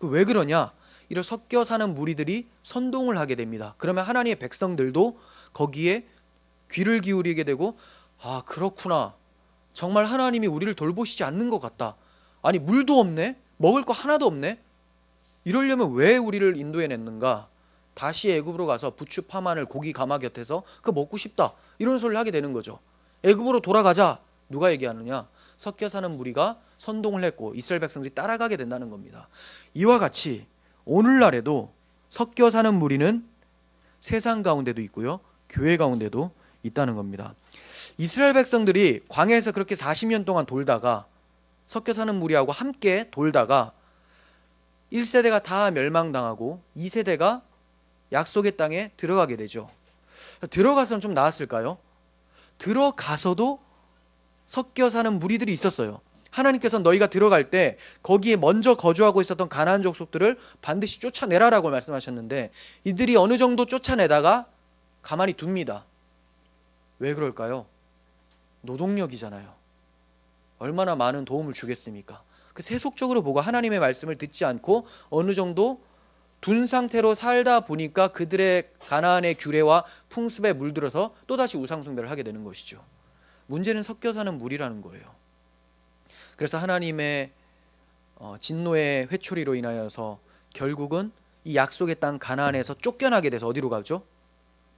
왜 그러냐? 이런 섞여 사는 무리들이 선동을 하게 됩니다. 그러면 하나님의 백성들도 거기에 귀를 기울이게 되고, 그렇구나, 정말 하나님이 우리를 돌보시지 않는 것 같다. 아니, 물도 없네, 먹을 거 하나도 없네, 이러려면 왜 우리를 인도해냈는가? 다시 애굽으로 가서 부추 파만을 고기 가마 곁에서 그거 먹고 싶다, 이런 소리를 하게 되는 거죠. 애굽으로 돌아가자. 누가 얘기하느냐? 섞여 사는 무리가 선동을 했고 이스라엘 백성들이 따라가게 된다는 겁니다. 이와 같이 오늘날에도 섞여 사는 무리는 세상 가운데도 있고요, 교회 가운데도 있다는 겁니다. 이스라엘 백성들이 광야에서 그렇게 40년 동안 돌다가, 섞여 사는 무리하고 함께 돌다가 1세대가 다 멸망당하고 2세대가 약속의 땅에 들어가게 되죠. 들어가서는 좀 나았을까요? 들어가서도 섞여 사는 무리들이 있었어요. 하나님께서는 너희가 들어갈 때 거기에 먼저 거주하고 있었던 가나안 족속들을 반드시 쫓아내라라고 말씀하셨는데, 이들이 어느 정도 쫓아내다가 가만히 둡니다. 왜 그럴까요? 노동력이잖아요. 얼마나 많은 도움을 주겠습니까? 세속적으로 보고 하나님의 말씀을 듣지 않고 어느 정도 둔 상태로 살다 보니까 그들의 가나안의 규례와 풍습에 물들어서 또다시 우상숭배를 하게 되는 것이죠. 문제는 섞여 사는 무리라는 거예요. 그래서 하나님의 진노의 회초리로 인하여서 결국은 이 약속의 땅 가나안에서 쫓겨나게 돼서 어디로 가죠?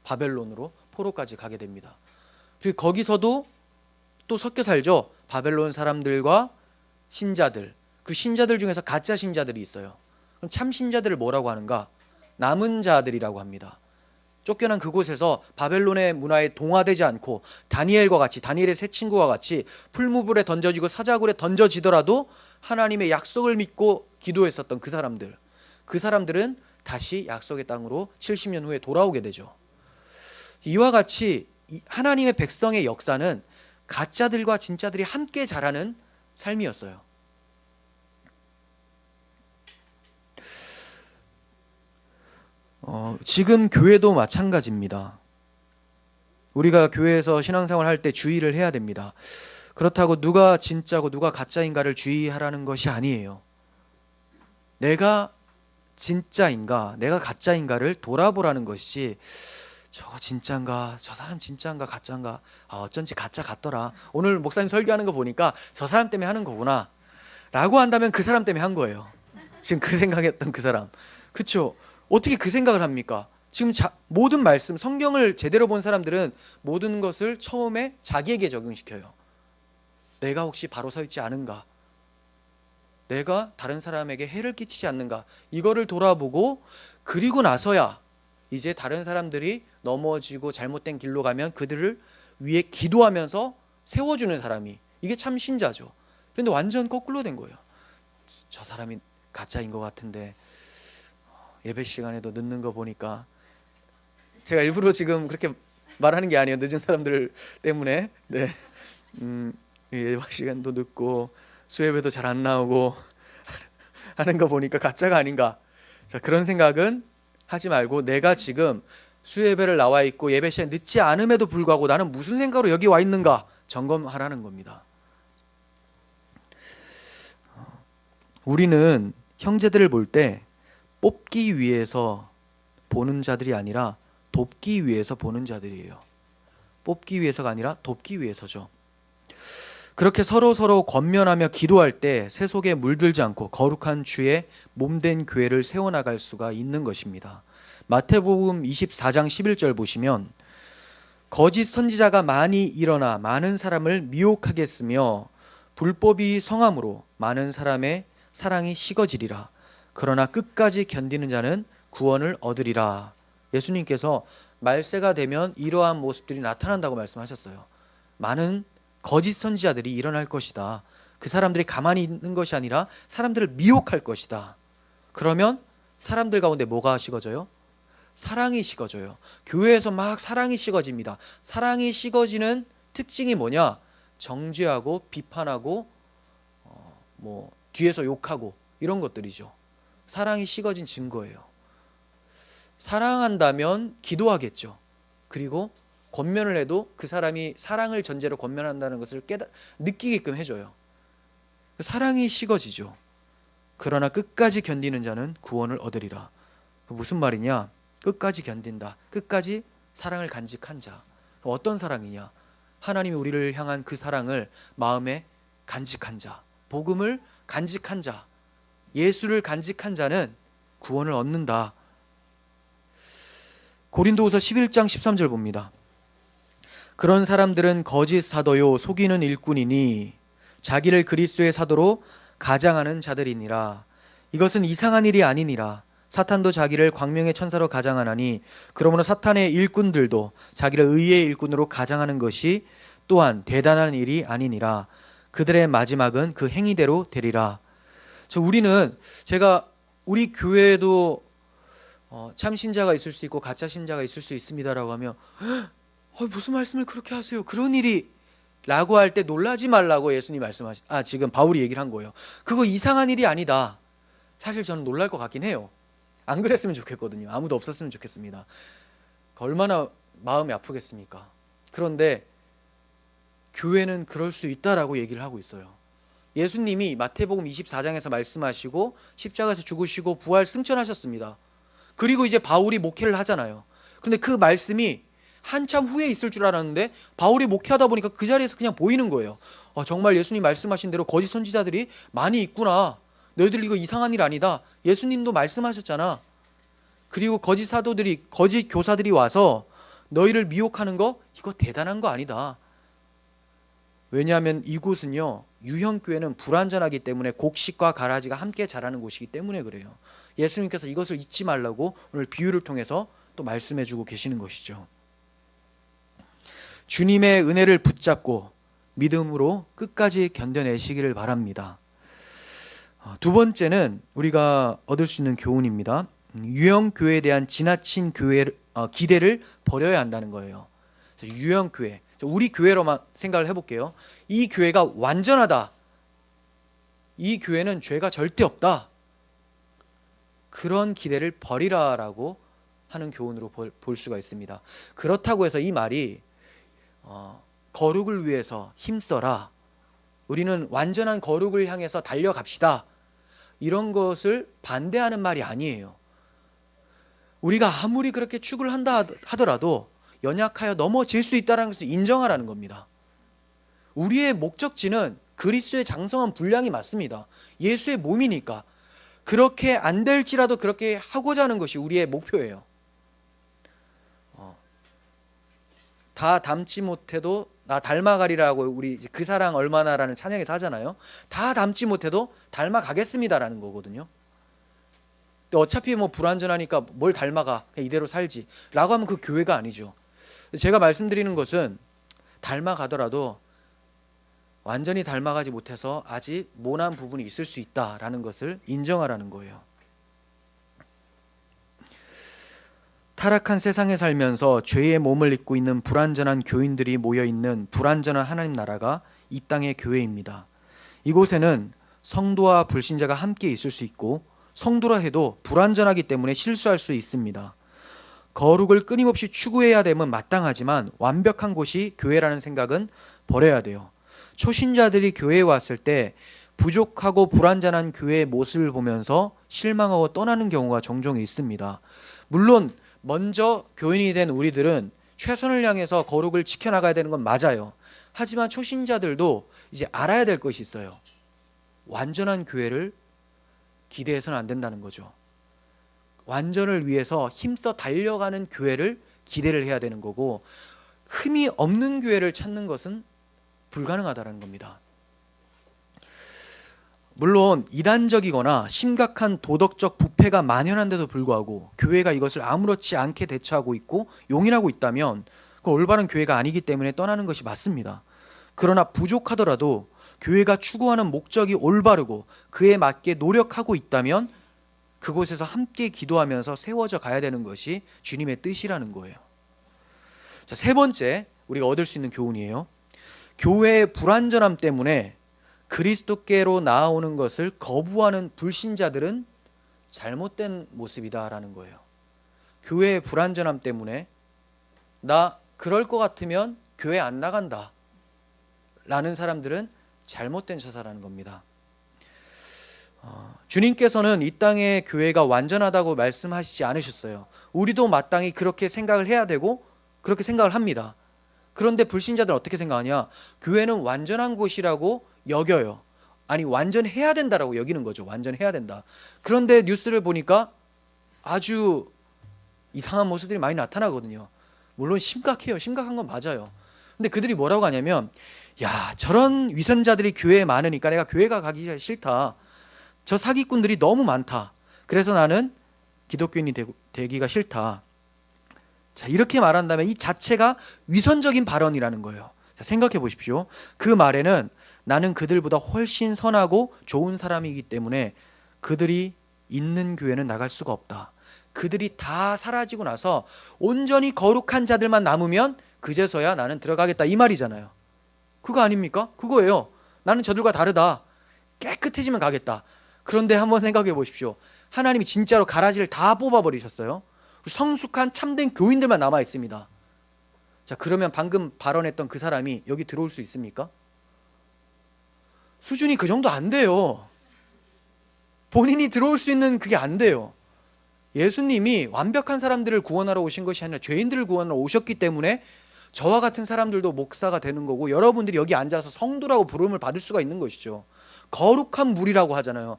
바벨론으로, 포로까지 가게 됩니다. 그리고 거기서도 또 섞여 살죠. 바벨론 사람들과 신자들, 그 신자들 중에서 가짜 신자들이 있어요. 그럼 참 신자들을 뭐라고 하는가? 남은 자들이라고 합니다. 쫓겨난 그곳에서 바벨론의 문화에 동화되지 않고 다니엘과 같이, 다니엘의 세 친구와 같이 풀무불에 던져지고 사자굴에 던져지더라도 하나님의 약속을 믿고 기도했었던 그 사람들은 다시 약속의 땅으로 70년 후에 돌아오게 되죠. 이와 같이 하나님의 백성의 역사는 가짜들과 진짜들이 함께 자라는 삶이었어요. 지금 교회도 마찬가지입니다. 우리가 교회에서 신앙생활 할 때 주의를 해야 됩니다. 그렇다고 누가 진짜고 누가 가짜인가를 주의하라는 것이 아니에요. 내가 진짜인가 내가 가짜인가를 돌아보라는 것이, 저거 진짜인가, 저 사람 진짜인가 가짜인가, 어쩐지 가짜 같더라, 오늘 목사님 설교하는 거 보니까 저 사람 때문에 하는 거구나 라고 한다면 그 사람 때문에 한 거예요. 지금 그 생각했던 그 사람. 그쵸? 어떻게 그 생각을 합니까? 지금 모든 말씀, 성경을 제대로 본 사람들은 모든 것을 처음에 자기에게 적용시켜요. 내가 혹시 바로 서 있지 않은가, 내가 다른 사람에게 해를 끼치지 않는가, 이거를 돌아보고, 그리고 나서야 이제 다른 사람들이 넘어지고 잘못된 길로 가면 그들을 위해 기도하면서 세워주는 사람이, 이게 참 신자죠. 그런데 완전 거꾸로 된 거예요. 저 사람이 가짜인 것 같은데 예배 시간에도 늦는 거 보니까, 제가 일부러 지금 그렇게 말하는 게 아니에요. 늦은 사람들 때문에. 네. 예배 시간도 늦고 수예배도 잘 안 나오고 하는 거 보니까 가짜가 아닌가. 자, 그런 생각은 하지 말고, 내가 지금 수예배를 나와 있고 예배 시간 늦지 않음에도 불구하고 나는 무슨 생각으로 여기 와 있는가 점검하라는 겁니다. 우리는 형제들을 볼 때 뽑기 위해서 보는 자들이 아니라 돕기 위해서 보는 자들이에요. 뽑기 위해서가 아니라 돕기 위해서죠. 그렇게 서로 권면하며 기도할 때 새 속에 물들지 않고 거룩한 주의 몸된 교회를 세워나갈 수가 있는 것입니다. 마태복음 24장 11절 보시면, 거짓 선지자가 많이 일어나 많은 사람을 미혹하게 했으며 불법이 성함으로 많은 사람의 사랑이 식어지리라. 그러나 끝까지 견디는 자는 구원을 얻으리라. 예수님께서 말세가 되면 이러한 모습들이 나타난다고 말씀하셨어요. 많은 거짓 선지자들이 일어날 것이다. 그 사람들이 가만히 있는 것이 아니라 사람들을 미혹할 것이다. 그러면 사람들 가운데 뭐가 식어져요? 사랑이 식어져요. 교회에서 막 사랑이 식어집니다. 사랑이 식어지는 특징이 뭐냐? 정죄하고 비판하고 뒤에서 욕하고 이런 것들이죠. 사랑이 식어진 증거예요. 사랑한다면 기도하겠죠. 그리고 권면을 해도 그 사람이 사랑을 전제로 권면한다는 것을 느끼게끔 해줘요. 사랑이 식어지죠. 그러나 끝까지 견디는 자는 구원을 얻으리라. 무슨 말이냐? 끝까지 견딘다. 끝까지 사랑을 간직한 자. 어떤 사랑이냐? 하나님이 우리를 향한 그 사랑을 마음에 간직한 자, 복음을 간직한 자, 예수를 간직한 자는 구원을 얻는다. 고린도후서 11장 13절 봅니다. 그런 사람들은 거짓 사도요 속이는 일꾼이니 자기를 그리스도의 사도로 가장하는 자들이니라. 이것은 이상한 일이 아니니라. 사탄도 자기를 광명의 천사로 가장하나니 그러므로 사탄의 일꾼들도 자기를 의의 일꾼으로 가장하는 것이 또한 대단한 일이 아니니라. 그들의 마지막은 그 행위대로 되리라. 우리 교회에도 참 신자가 있을 수 있고 가짜 신자가 있을 수 있습니다라고 하면, 무슨 말씀을 그렇게 하세요? 그런 일이 라고 할 때 놀라지 말라고 예수님 지금 바울이 얘기를 한 거예요. 그거 이상한 일이 아니다. 사실 저는 놀랄 것 같긴 해요. 안 그랬으면 좋겠거든요. 아무도 없었으면 좋겠습니다. 얼마나 마음이 아프겠습니까? 그런데 교회는 그럴 수 있다라고 얘기를 하고 있어요. 예수님이 마태복음 24장에서 말씀하시고 십자가에서 죽으시고 부활 승천하셨습니다. 그리고 이제 바울이 목회를 하잖아요. 그런데 그 말씀이 한참 후에 있을 줄 알았는데 바울이 목회하다 보니까 그 자리에서 그냥 보이는 거예요. 정말 예수님 말씀하신 대로 거짓 선지자들이 많이 있구나. 너희들 이거 이상한 일 아니다. 예수님도 말씀하셨잖아. 그리고 거짓 사도들이, 거짓 교사들이 와서 너희를 미혹하는 거, 이거 대단한 거 아니다. 왜냐하면 이곳은요, 유형교회는 불완전하기 때문에 곡식과 가라지가 함께 자라는 곳이기 때문에 그래요. 예수님께서 이것을 잊지 말라고 오늘 비유를 통해서 또 말씀해 주고 계시는 것이죠. 주님의 은혜를 붙잡고 믿음으로 끝까지 견뎌내시기를 바랍니다. 두 번째는 우리가 얻을 수 있는 교훈입니다. 유형교회에 대한 지나친 기대를 버려야 한다는 거예요. 유형교회, 우리 교회로만 생각을 해볼게요. 이 교회가 완전하다, 이 교회는 죄가 절대 없다, 그런 기대를 버리라라고 하는 교훈으로 볼 수가 있습니다. 그렇다고 해서 이 말이 거룩을 위해서 힘써라, 우리는 완전한 거룩을 향해서 달려갑시다, 이런 것을 반대하는 말이 아니에요. 우리가 아무리 그렇게 축을 한다 하더라도 연약하여 넘어질 수 있다는 것을 인정하라는 겁니다. 우리의 목적지는 그리스도의 장성한 분량이 맞습니다. 예수의 몸이니까 그렇게 안 될지라도 그렇게 하고자 하는 것이 우리의 목표예요. 다 닮지 못해도 나 닮아가리라고 우리 그 사랑 얼마나라는 찬양에서 하잖아요. 다 닮지 못해도 닮아가겠습니다라는 거거든요. 어차피 뭐 불완전하니까 뭘 닮아가, 그냥 이대로 살지 라고 하면 그 교회가 아니죠. 제가 말씀드리는 것은 닮아가더라도 완전히 닮아가지 못해서 아직 모난 부분이 있을 수 있다라는 것을 인정하라는 거예요. 타락한 세상에 살면서 죄의 몸을 입고 있는 불완전한 교인들이 모여있는 불완전한 하나님 나라가 이 땅의 교회입니다. 이곳에는 성도와 불신자가 함께 있을 수 있고, 성도라 해도 불완전하기 때문에 실수할 수 있습니다. 거룩을 끊임없이 추구해야 됨은 마땅하지만 완벽한 곳이 교회라는 생각은 버려야 돼요. 초신자들이 교회에 왔을 때 부족하고 불완전한 교회의 모습을 보면서 실망하고 떠나는 경우가 종종 있습니다. 물론 먼저 교인이 된 우리들은 최선을 향해서 거룩을 지켜나가야 되는 건 맞아요. 하지만 초신자들도 이제 알아야 될 것이 있어요. 완전한 교회를 기대해서는 안 된다는 거죠. 완전을 위해서 힘써 달려가는 교회를 기대를 해야 되는 거고, 흠이 없는 교회를 찾는 것은 불가능하다는 겁니다. 물론 이단적이거나 심각한 도덕적 부패가 만연한데도 불구하고 교회가 이것을 아무렇지 않게 대처하고 있고 용인하고 있다면 그건 올바른 교회가 아니기 때문에 떠나는 것이 맞습니다. 그러나 부족하더라도 교회가 추구하는 목적이 올바르고 그에 맞게 노력하고 있다면 그곳에서 함께 기도하면서 세워져 가야 되는 것이 주님의 뜻이라는 거예요. 자, 세 번째 우리가 얻을 수 있는 교훈이에요. 교회의 불완전함 때문에 그리스도께로 나아오는 것을 거부하는 불신자들은 잘못된 모습이다라는 거예요. 교회의 불완전함 때문에 나 그럴 것 같으면 교회 안 나간다 라는 사람들은 잘못된 처사라는 겁니다. 주님께서는 이 땅의 교회가 완전하다고 말씀하시지 않으셨어요. 우리도 마땅히 그렇게 생각을 해야 되고 그렇게 생각을 합니다. 그런데 불신자들은 어떻게 생각하냐? 교회는 완전한 곳이라고 여겨요. 아니, 완전해야 된다라고 여기는 거죠. 완전해야 된다. 그런데 뉴스를 보니까 아주 이상한 모습들이 많이 나타나거든요. 물론 심각해요. 심각한 건 맞아요. 근데 그들이 뭐라고 하냐면, 야, 저런 위선자들이 교회에 많으니까 내가 교회가 가기 싫다. 저 사기꾼들이 너무 많다. 그래서 나는 기독교인이 되기가 싫다. 자, 이렇게 말한다면 이 자체가 위선적인 발언이라는 거예요. 자, 생각해 보십시오. 그 말에는 나는 그들보다 훨씬 선하고 좋은 사람이기 때문에 그들이 있는 교회는 나갈 수가 없다. 그들이 다 사라지고 나서 온전히 거룩한 자들만 남으면 그제서야 나는 들어가겠다, 이 말이잖아요. 그거 아닙니까? 그거예요. 나는 저들과 다르다. 깨끗해지면 가겠다. 그런데 한번 생각해 보십시오. 하나님이 진짜로 가라지를 다 뽑아버리셨어요. 성숙한 참된 교인들만 남아 있습니다. 자, 그러면 방금 발언했던 그 사람이 여기 들어올 수 있습니까? 수준이 그 정도 안 돼요. 본인이 들어올 수 있는 그게 안 돼요. 예수님이 완벽한 사람들을 구원하러 오신 것이 아니라 죄인들을 구원하러 오셨기 때문에 저와 같은 사람들도 목사가 되는 거고, 여러분들이 여기 앉아서 성도라고 부름을 받을 수가 있는 것이죠. 거룩한 물이라고 하잖아요.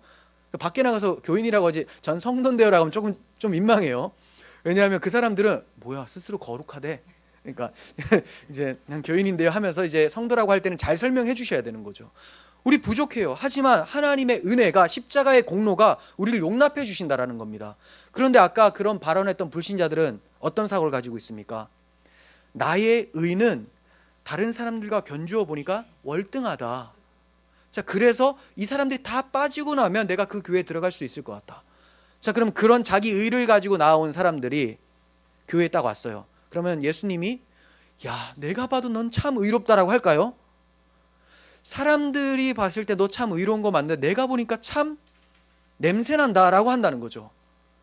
밖에 나가서 교인이라고 하지 전 성도인데요라고 하면 조금 좀 민망해요. 왜냐하면 그 사람들은 뭐야, 스스로 거룩하대. 그러니까 이제 그냥 교인인데요 하면서 이제 성도라고 할 때는 잘 설명해 주셔야 되는 거죠. 우리 부족해요. 하지만 하나님의 은혜가, 십자가의 공로가 우리를 용납해 주신다라는 겁니다. 그런데 아까 그런 발언했던 불신자들은 어떤 사고를 가지고 있습니까? 나의 의는 다른 사람들과 견주어 보니까 월등하다. 자, 그래서 이 사람들이 다 빠지고 나면 내가 그 교회에 들어갈 수 있을 것 같다. 자, 그럼 그런 자기 의를 가지고 나온 사람들이 교회에 딱 왔어요. 그러면 예수님이 야, 내가 봐도 넌 참 의롭다라고 할까요? 사람들이 봤을 때 너 참 의로운 거 맞는데 내가 보니까 참 냄새난다라고 한다는 거죠.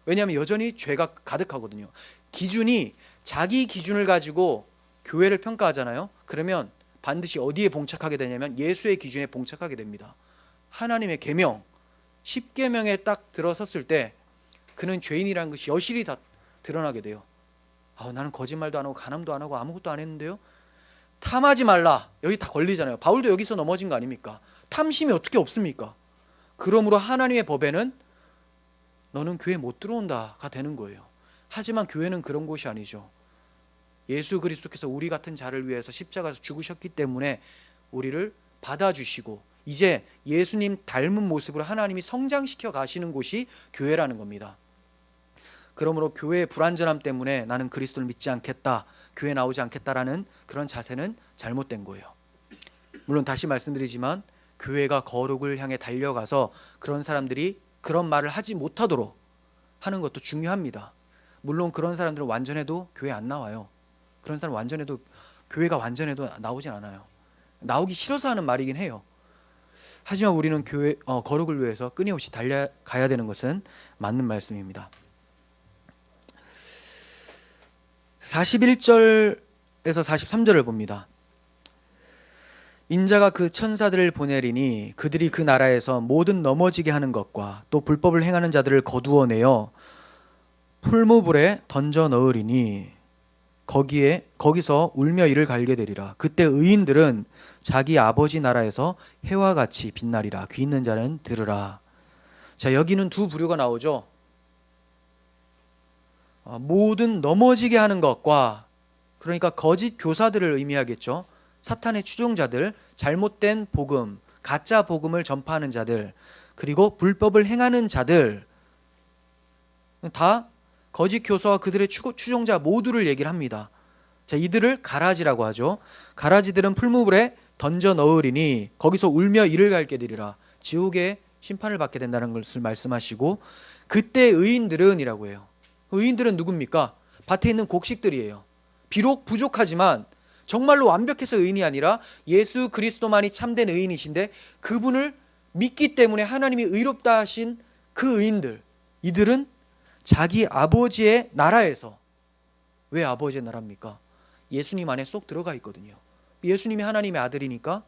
왜냐하면 여전히 죄가 가득하거든요. 기준이 자기 기준을 가지고 교회를 평가하잖아요. 그러면 반드시 어디에 봉착하게 되냐면 예수의 기준에 봉착하게 됩니다. 하나님의 계명, 10계명에 딱 들어섰을 때 그는 죄인이라는 것이 여실히 다 드러나게 돼요. 나는 거짓말도 안 하고 간음도 안 하고 아무것도 안 했는데요. 탐하지 말라. 여기 다 걸리잖아요. 바울도 여기서 넘어진 거 아닙니까? 탐심이 어떻게 없습니까? 그러므로 하나님의 법에는 너는 교회 못 들어온다가 되는 거예요. 하지만 교회는 그런 곳이 아니죠. 예수 그리스도께서 우리 같은 자를 위해서 십자가에서 죽으셨기 때문에 우리를 받아주시고 이제 예수님 닮은 모습으로 하나님이 성장시켜 가시는 곳이 교회라는 겁니다. 그러므로 교회의 불완전함 때문에 나는 그리스도를 믿지 않겠다, 교회 나오지 않겠다라는 그런 자세는 잘못된 거예요. 물론 다시 말씀드리지만 교회가 거룩을 향해 달려가서 그런 사람들이 그런 말을 하지 못하도록 하는 것도 중요합니다. 물론 그런 사람들은 완전해도 교회 안 나와요. 그런 사람 완전해도 교회가 완전해도 나오진 않아요. 나오기 싫어서 하는 말이긴 해요. 하지만 우리는 교회 거룩을 위해서 끊임없이 달려가야 되는 것은 맞는 말씀입니다. 41절에서 43절을 봅니다. 인자가 그 천사들을 보내리니 그들이 그 나라에서 모든 넘어지게 하는 것과 또 불법을 행하는 자들을 거두어내어 풀무불에 던져 넣으리니 거기서 울며 이를 갈게 되리라. 그때 의인들은 자기 아버지 나라에서 해와 같이 빛나리라. 귀 있는 자는 들으라. 자, 여기는 두 부류가 나오죠. 모든 넘어지게 하는 것과, 그러니까 거짓 교사들을 의미하겠죠. 사탄의 추종자들, 잘못된 복음, 가짜 복음을 전파하는 자들, 그리고 불법을 행하는 자들, 다 거짓 교사와 그들의 추종자 모두를 얘기를 합니다. 자, 이들을 가라지라고 하죠. 가라지들은 풀무불에 던져 넣으리니 거기서 울며 이를 갈게 되리라. 지옥의 심판을 받게 된다는 것을 말씀하시고, 그때 의인들은 이라고 해요. 의인들은 누굽니까? 밭에 있는 곡식들이에요. 비록 부족하지만 정말로 완벽해서 의인이 아니라 예수 그리스도만이 참된 의인이신데 그분을 믿기 때문에 하나님이 의롭다 하신 그 의인들, 이들은 자기 아버지의 나라에서, 왜 아버지의 나라입니까? 예수님 안에 쏙 들어가 있거든요. 예수님이 하나님의 아들이니까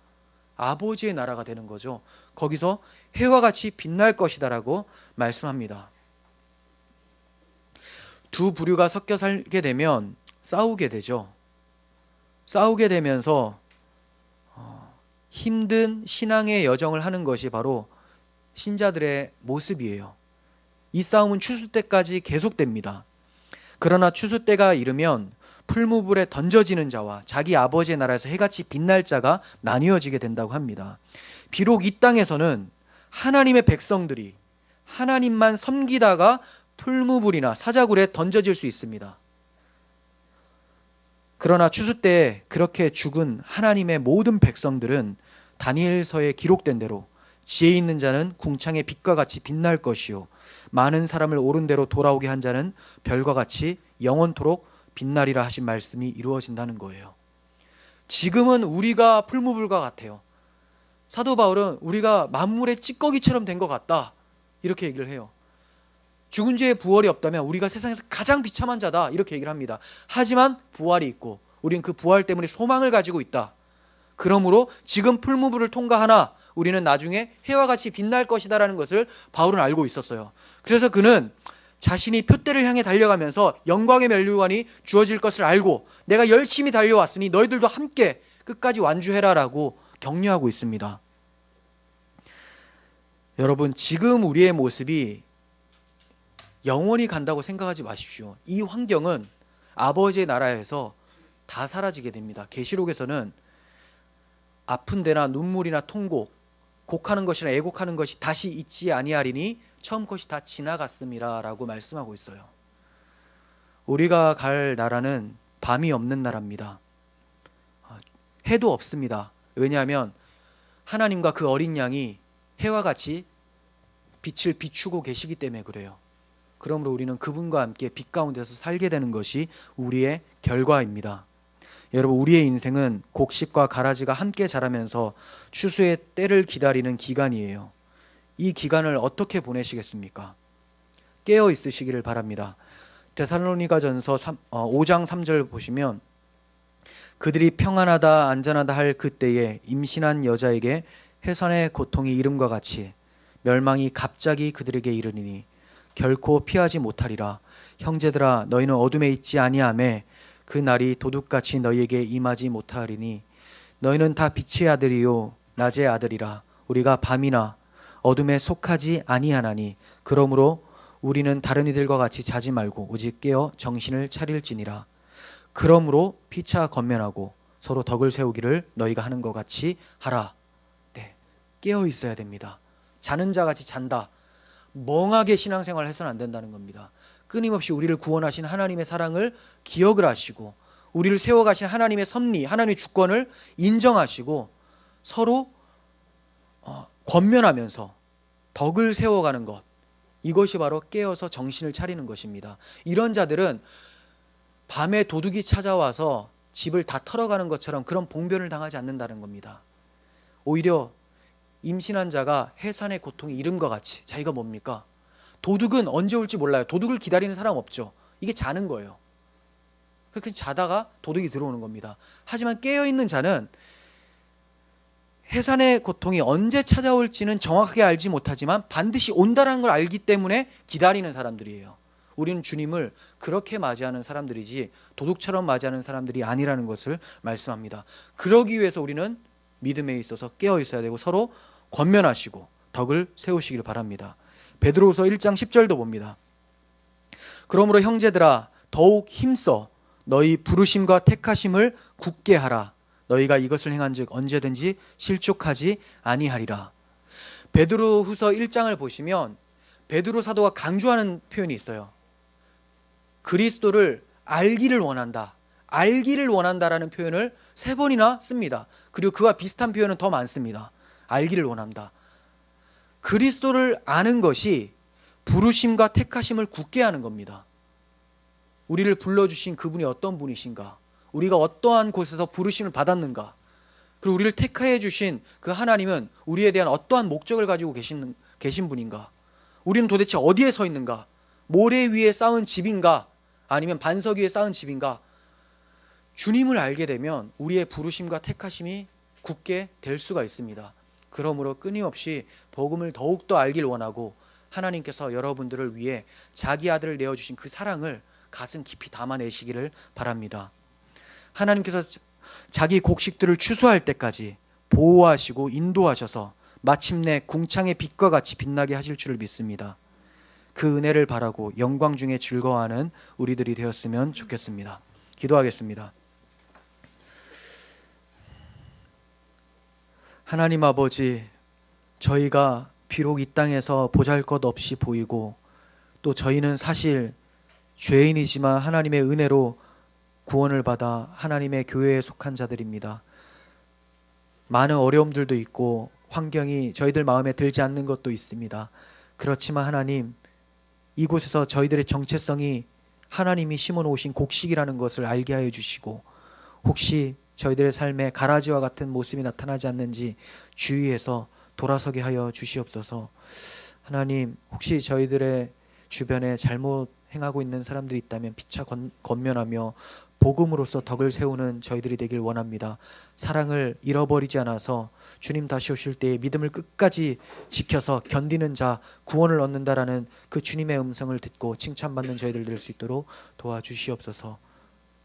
아버지의 나라가 되는 거죠. 거기서 해와 같이 빛날 것이다라고 말씀합니다. 두 부류가 섞여 살게 되면 싸우게 되죠. 싸우게 되면서 힘든 신앙의 여정을 하는 것이 바로 신자들의 모습이에요. 이 싸움은 추수 때까지 계속됩니다. 그러나 추수 때가 이르면 풀무불에 던져지는 자와 자기 아버지의 나라에서 해같이 빛날 자가 나뉘어지게 된다고 합니다. 비록 이 땅에서는 하나님의 백성들이 하나님만 섬기다가 풀무불이나 사자굴에 던져질 수 있습니다. 그러나 추수 때에 그렇게 죽은 하나님의 모든 백성들은 다니엘서에 기록된 대로 지혜 있는 자는 궁창의 빛과 같이 빛날 것이요 많은 사람을 옳은 대로 돌아오게 한 자는 별과 같이 영원토록 빛나리라 하신 말씀이 이루어진다는 거예요. 지금은 우리가 풀무불과 같아요. 사도 바울은 우리가 만물의 찌꺼기처럼 된 것 같다 이렇게 얘기를 해요. 죽은 죄의 부활이 없다면 우리가 세상에서 가장 비참한 자다 이렇게 얘기를 합니다. 하지만 부활이 있고 우리는 그 부활 때문에 소망을 가지고 있다. 그러므로 지금 풀무불을 통과하나 우리는 나중에 해와 같이 빛날 것이다 라는 것을 바울은 알고 있었어요. 그래서 그는 자신이 표대를 향해 달려가면서 영광의 면류관이 주어질 것을 알고 내가 열심히 달려왔으니 너희들도 함께 끝까지 완주해라 라고 격려하고 있습니다. 여러분, 지금 우리의 모습이 영원히 간다고 생각하지 마십시오. 이 환경은 아버지의 나라에서 다 사라지게 됩니다. 계시록에서는 아픈 데나 눈물이나 통곡, 곡하는 것이나 애곡하는 것이 다시 있지 아니하리니 처음 것이 다 지나갔음이라 라고 말씀하고 있어요. 우리가 갈 나라는 밤이 없는 나라입니다. 해도 없습니다. 왜냐하면 하나님과 그 어린 양이 해와 같이 빛을 비추고 계시기 때문에 그래요. 그러므로 우리는 그분과 함께 빛 가운데서 살게 되는 것이 우리의 결과입니다. 여러분, 우리의 인생은 곡식과 가라지가 함께 자라면서 추수의 때를 기다리는 기간이에요. 이 기간을 어떻게 보내시겠습니까? 깨어 있으시기를 바랍니다. 데살로니가전서 5장 3절 보시면 그들이 평안하다 안전하다 할 그때에 임신한 여자에게 해산의 고통이 이름과 같이 멸망이 갑자기 그들에게 이르니니 결코 피하지 못하리라. 형제들아 너희는 어둠에 있지 아니하매 그 날이 도둑같이 너희에게 임하지 못하리니 너희는 다 빛의 아들이요 낮의 아들이라. 우리가 밤이나 어둠에 속하지 아니하나니 그러므로 우리는 다른 이들과 같이 자지 말고 오직 깨어 정신을 차릴지니라. 그러므로 피차 건면하고 서로 덕을 세우기를 너희가 하는 것 같이 하라. 네, 깨어 있어야 됩니다. 자는 자같이 잔다. 멍하게 신앙생활을 해서는 안 된다는 겁니다. 끊임없이 우리를 구원하신 하나님의 사랑을 기억을 하시고 우리를 세워가신 하나님의 섭리, 하나님의 주권을 인정하시고 서로 권면하면서 덕을 세워가는 것, 이것이 바로 깨어서 정신을 차리는 것입니다. 이런 자들은 밤에 도둑이 찾아와서 집을 다 털어가는 것처럼 그런 봉변을 당하지 않는다는 겁니다. 오히려 임신한 자가 해산의 고통이 이름과 같이, 자기가 뭡니까? 도둑은 언제 올지 몰라요. 도둑을 기다리는 사람 없죠. 이게 자는 거예요. 그렇게 자다가 도둑이 들어오는 겁니다. 하지만 깨어있는 자는 해산의 고통이 언제 찾아올지는 정확하게 알지 못하지만 반드시 온다는 걸 알기 때문에 기다리는 사람들이에요. 우리는 주님을 그렇게 맞이하는 사람들이지 도둑처럼 맞이하는 사람들이 아니라는 것을 말씀합니다. 그러기 위해서 우리는 믿음에 있어서 깨어 있어야 되고 서로 권면하시고 덕을 세우시길 바랍니다. 베드로후서 1장 10절도 봅니다. 그러므로 형제들아 더욱 힘써 너희 부르심과 택하심을 굳게 하라. 너희가 이것을 행한즉 언제든지 실족하지 아니하리라. 베드로후서 1장을 보시면 베드로 사도가 강조하는 표현이 있어요. 그리스도를 알기를 원한다. 알기를 원한다라는 표현을 3번이나 씁니다. 그리고 그와 비슷한 표현은 더 많습니다. 알기를 원한다. 그리스도를 아는 것이 부르심과 택하심을 굳게 하는 겁니다. 우리를 불러주신 그분이 어떤 분이신가, 우리가 어떠한 곳에서 부르심을 받았는가, 그리고 우리를 택하여 주신 그 하나님은 우리에 대한 어떠한 목적을 가지고 계신 분인가, 우리는 도대체 어디에 서 있는가, 모래 위에 쌓은 집인가 아니면 반석 위에 쌓은 집인가. 주님을 알게 되면 우리의 부르심과 택하심이 굳게 될 수가 있습니다. 그러므로 끊임없이 복음을 더욱더 알길 원하고 하나님께서 여러분들을 위해 자기 아들을 내어주신 그 사랑을 가슴 깊이 담아내시기를 바랍니다. 하나님께서 자기 곡식들을 추수할 때까지 보호하시고 인도하셔서 마침내 궁창의 빛과 같이 빛나게 하실 줄을 믿습니다. 그 은혜를 바라고 영광 중에 즐거워하는 우리들이 되었으면 좋겠습니다. 기도하겠습니다. 하나님 아버지, 저희가 비록 이 땅에서 보잘것없이 보이고 또 저희는 사실 죄인이지만 하나님의 은혜로 구원을 받아 하나님의 교회에 속한 자들입니다. 많은 어려움들도 있고 환경이 저희들 마음에 들지 않는 것도 있습니다. 그렇지만 하나님, 이곳에서 저희들의 정체성이 하나님이 심어놓으신 곡식이라는 것을 알게 하여 주시고 혹시 저희들의 삶에 가라지와 같은 모습이 나타나지 않는지 주의해서 돌아서게 하여 주시옵소서. 하나님, 혹시 저희들의 주변에 잘못 행하고 있는 사람들이 있다면 피차 권면하며 복음으로서 덕을 세우는 저희들이 되길 원합니다. 사랑을 잃어버리지 않아서 주님 다시 오실 때에 믿음을 끝까지 지켜서 견디는 자 구원을 얻는다라는 그 주님의 음성을 듣고 칭찬받는 저희들 될 수 있도록 도와주시옵소서.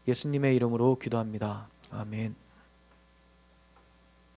예수님의 이름으로 기도합니다. 아멘.